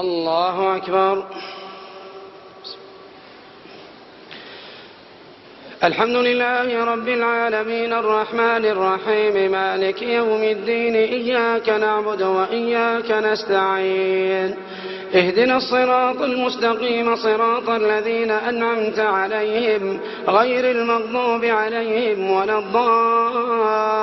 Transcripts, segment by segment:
الله أكبر. الحمد لله رب العالمين الرحمن الرحيم مالك يوم الدين إياك نعبد وإياك نستعين اهدنا الصراط المستقيم صراط الذين أنعمت عليهم غير المغضوب عليهم ولا الضالين.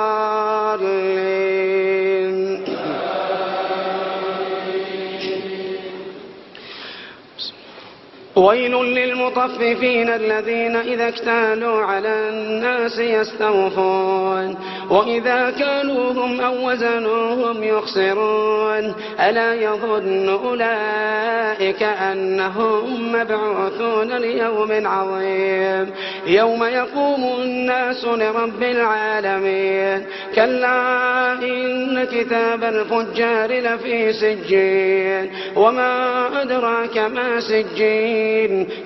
ويل للمطففين الذين إذا اكتالوا على الناس يستوفون وإذا كالوهم أو وزنوهم يخسرون ألا يظن أولئك أنهم مبعوثون ليوم عظيم يوم يقوم الناس لرب العالمين كلا إن كتاب الفجار لفي سجين وما أدراك ما سجين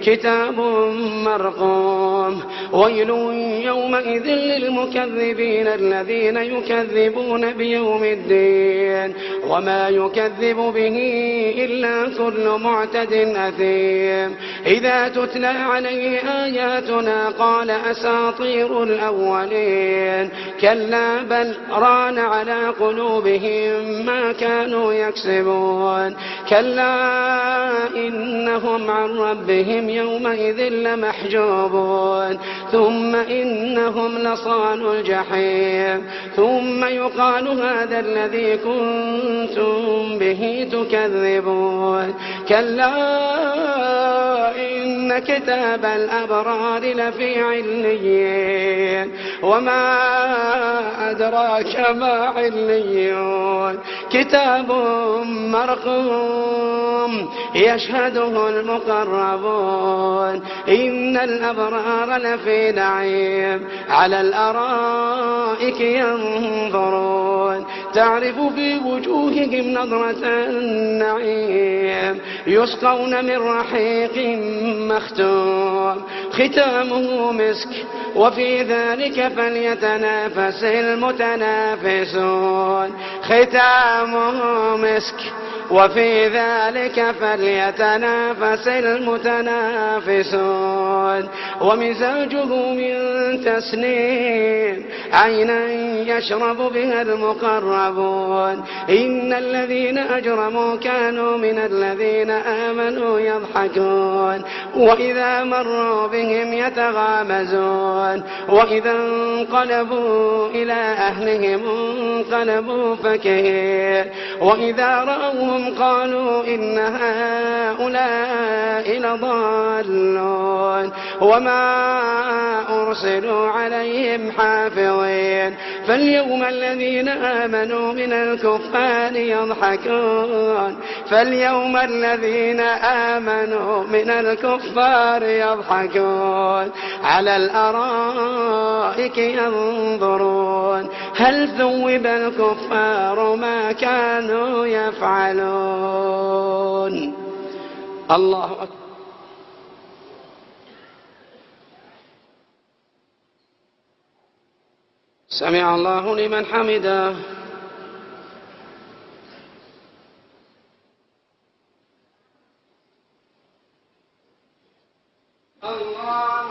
كتاب مرقوم ويل يومئذ للمكذبين الذين يكذبون بيوم الدين وما يكذب به إلا كل معتد أثيم إذا تتلى عليه آياتنا قال أساطير الأولين كلا بل ران على قلوبهم ما كانوا يكسبون كلا إنهم عن ربهم يومئذ لمحجوبون ثم إنهم لصالو الجحيم ثم يقال هذا الذي كنتم به تكذبون كلا إن كتاب الأبرار لفي عليين وما أدراك ما عليون كتاب مرقوم يشهده المقربون إن الأبرار لفي نعيم على الأرائك ينظرون تعرف في وجوههم نظرة النعيم يسقون من رحيق مختوم ختامه مسك وفي ذلك فليتنافس المتنافسون ختامه مسك وفي ذلك فليتنافس المتنافسون ومزاجه من تسنيم عينا يشرب بها المقربون إن الذين أجرموا كانوا من الذين آمنوا يضحكون وإذا مروا بهم يتغامزون وإذا انقلبوا إلى أهلهم انقلبوا فكهين وإذا رأوهم قالوا إن هؤلاء لضالون وما أرسلوا عليهم حافظين فاليوم الذين آمنوا من الكفار يضحكون فاليوم الذين آمنوا من الكفار يضحكون على الأرائك ينظرون هل ثوب الكفار ما كانوا يفعلون. الله أكبر. سمع الله لمن حمده. الله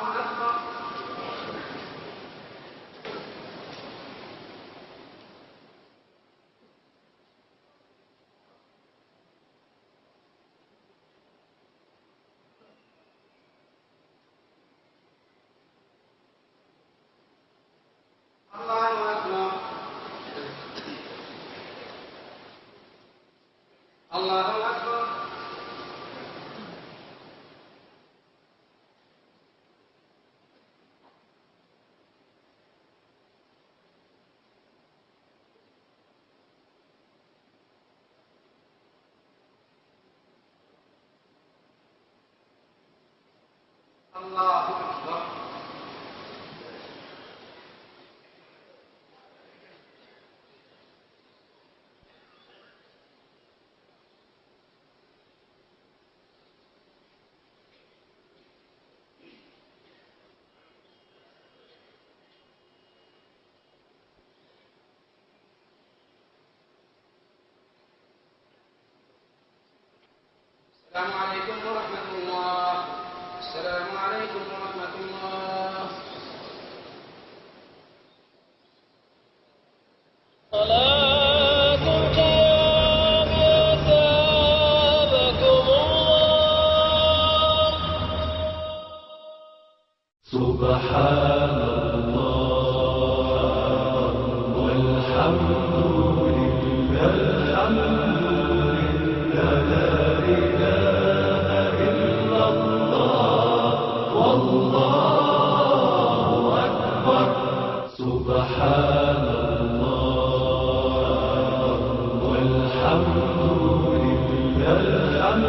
أكبر. الله أكبر. السلام عليكم ورحمة الله. السلام عليكم ورحمة الله. صلاة القيام أثابكم الله. سبحان الله والحمد لله الحمد لله لا إله إلا الله والله أكبر. سبحان الله والحمد لله الحمد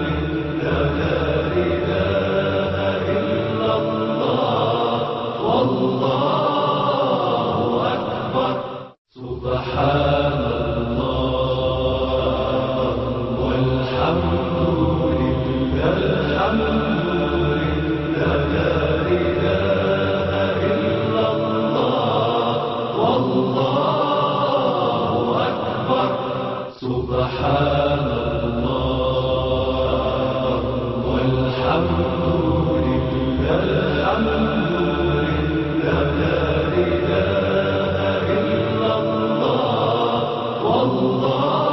لله لا إله إلا الله والله أكبر. سبحان الله والحمد لله الحمد لله لا إله إلا الله والله أكبر. سبحان الله والحمد لله الحمد لله لا إله إلا الله والله